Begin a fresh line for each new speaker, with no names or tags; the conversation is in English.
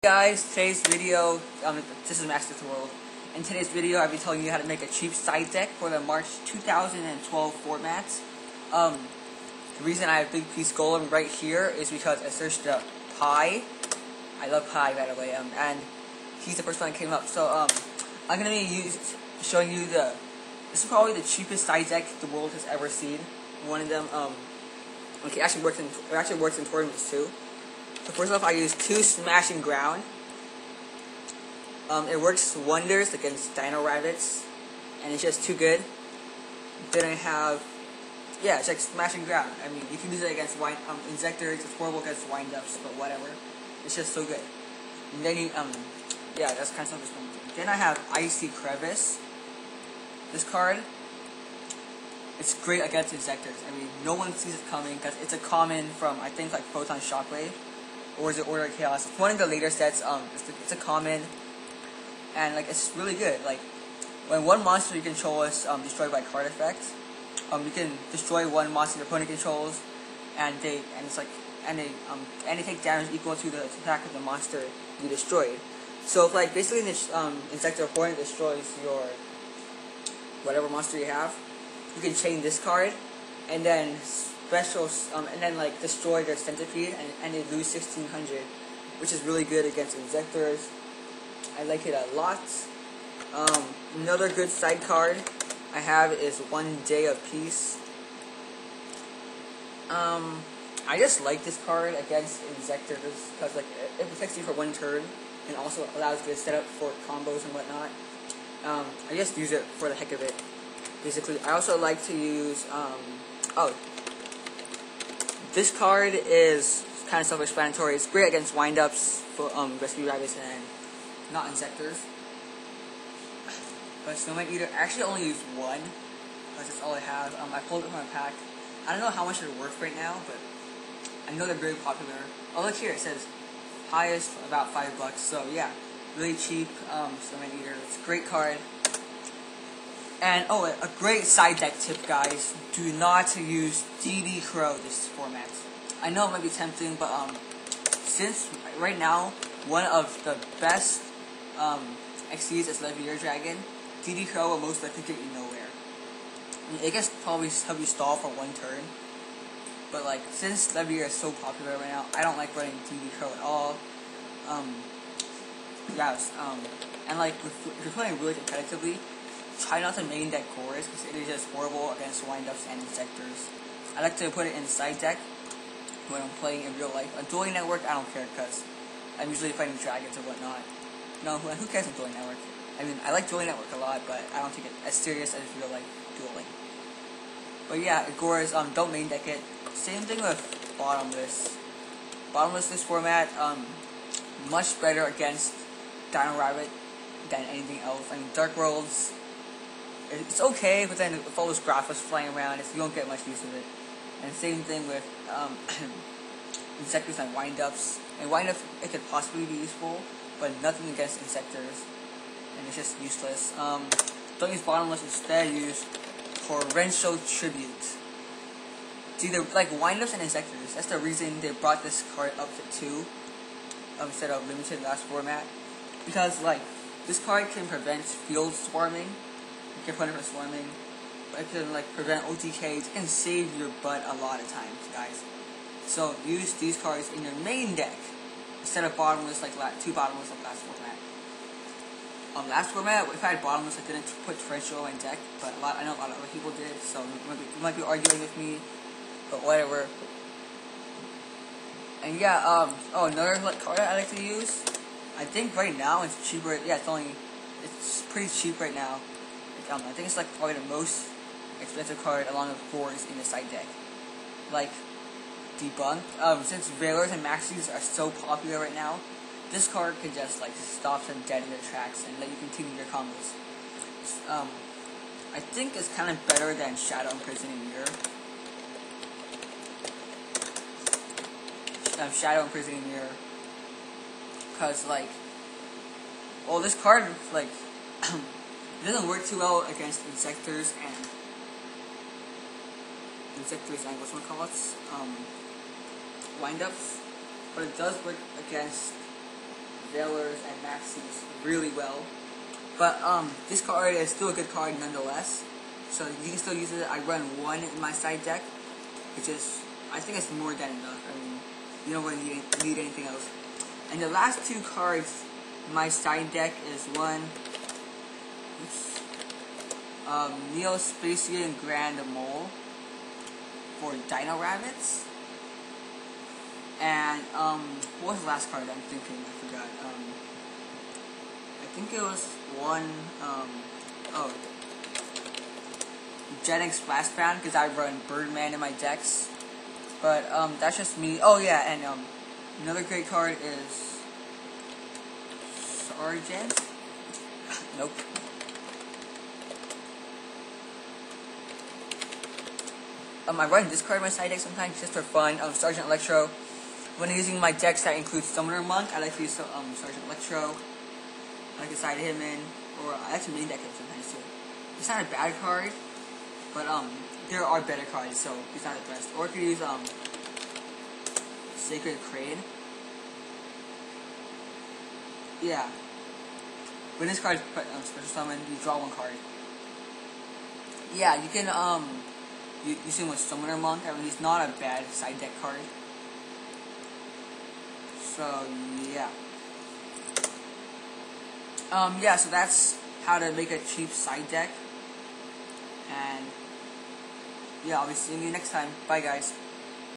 Guys, today's video, this is Master World. In today's video, I'll be telling you how to make a cheap side deck for the March 2012 formats. The reason I have Big Piece Golem right here is because I searched up Pi. I love Pi, by the way, and he's the first one that came up. So, I'm gonna be showing you this is probably the cheapest side deck the world has ever seen. One of them, it actually works in tournaments too. So first off, I use 2 Smash and Ground. It works wonders against Dino Rabbits, and it's just too good. Then I have, it's like Smash and Ground. I mean, you can use it against Insectors. It's horrible against Windups, but whatever. It's just so good. And then you, that's kind of self-explanatory. Then I have Icy Crevice. This card, it's great against Insectors. I mean, no one sees it coming because it's a common from, I think, like Photon Shockwave. Or is it Order of Chaos? It's one of the later sets. It's a common, and like it's really good. Like when one monster you control is destroyed by card effect, you can destroy one monster your opponent controls, and they take damage equal to the attack of the monster you destroyed. So if like basically the Insector opponent destroys your whatever monster you have, you can chain this card, and then like destroy their Centipede, and they lose 1600, which is really good against Insectors. I like it a lot. Another good side card I have is 1 Day of Peace. I just like this card against Insectors because like it protects you for 1 turn and also allows you to set up for combos and whatnot. I just use it for the heck of it. Basically, I also like to use this card is kind of self-explanatory. It's great against windups, for Rescue Rabbits, and not Insectors. But Snowman Eater, I actually only use 1, because that's all I have. I pulled it from my pack. I don't know how much they're worth right now, but I know they're very popular. Oh, look here, it says highest about $5. So yeah, really cheap Snowman Eater. It's a great card. And a great side deck tip, guys. Do not use DD Crow this format. I know it might be tempting, but since right now one of the best XCs is Levier Dragon, DD Crow will most likely get you nowhere. I mean, it can probably help you stall for 1 turn, but like since Levier is so popular right now, I don't like running DD Crow at all. And like if you're playing really competitively, try not to main deck cores because it is just horrible against windups and Insectors. I like to put it in side deck when I'm playing in real life. On Dueling Network, I don't care because I'm usually fighting dragons or whatnot. No, who cares on Dueling Network? I mean, I like Dueling Network a lot, but I don't take it as serious as real life dueling. But yeah, Agores, don't main deck it. Same thing with Bottomless. Bottomless this format, much better against Dino Rabbit than anything else. I mean, Dark Worlds, it's okay, but then if all those Graphos flying around, you don't get much use of it. And same thing with Insectors and Windups. And Windups, it could possibly be useful, but nothing against Insectors. And it's just useless. Don't use Bottomless, instead use Torrential Tribute. It's either like Windups and Insectors. That's the reason they brought this card up to 2 instead of limited last format. Because like this card can prevent field swarming. You can put it for swarming, but it can like prevent OTKs and save your butt a lot of times, guys. So use these cards in your main deck instead of Bottomless, like 2 Bottomless like last format. Last format, if I had Bottomless, I didn't put Torrential in deck, but I know a lot of other people did, so you might be arguing with me, but whatever. And yeah, another card I like to use. I think right now it's cheaper. Yeah, it's pretty cheap right now. I think it's like probably the most expensive card along with 4s in the side deck. Like Debunk. Since Veilers and Maxis are so popular right now, this card can just like stop them dead in their tracks and let you continue your combos. I think it's kind of better than Shadow Imprisoning Mirror. Shadow Imprisoning Mirror. Because like, this card like it doesn't work too well against Insectors and windups, but it does work against Veilers and Maxis really well. But this card is still a good card nonetheless. So you can still use it. I run 1 in my side deck, which is, I think it's more than enough. I mean, you don't really need anything else. And the last 2 cards in my side deck is one, Neo-Spacian Grand Mole for Dino Rabbits. And what was the last card I'm thinking? I forgot. I think it was one. Jetting Splashbound, because I run Birdman in my decks. But that's just me. Oh yeah, and another great card is Sergeant. Nope. I run this card in my side deck sometimes just for fun. Sergeant Electro. When using my decks that include Summoner Monk, I like to use Sergeant Electro. I like to side him in, or I like to main deck him sometimes too. It's not a bad card, but there are better cards, so it's not the best. Or you could use Sacred Crane. Yeah. When this card is special summon, you draw 1 card. Yeah, you can use him with Summoner Monk. I mean, he's not a bad side deck card. So yeah. Yeah, so that's how to make a cheap side deck. And yeah, I'll be seeing you next time. Bye guys.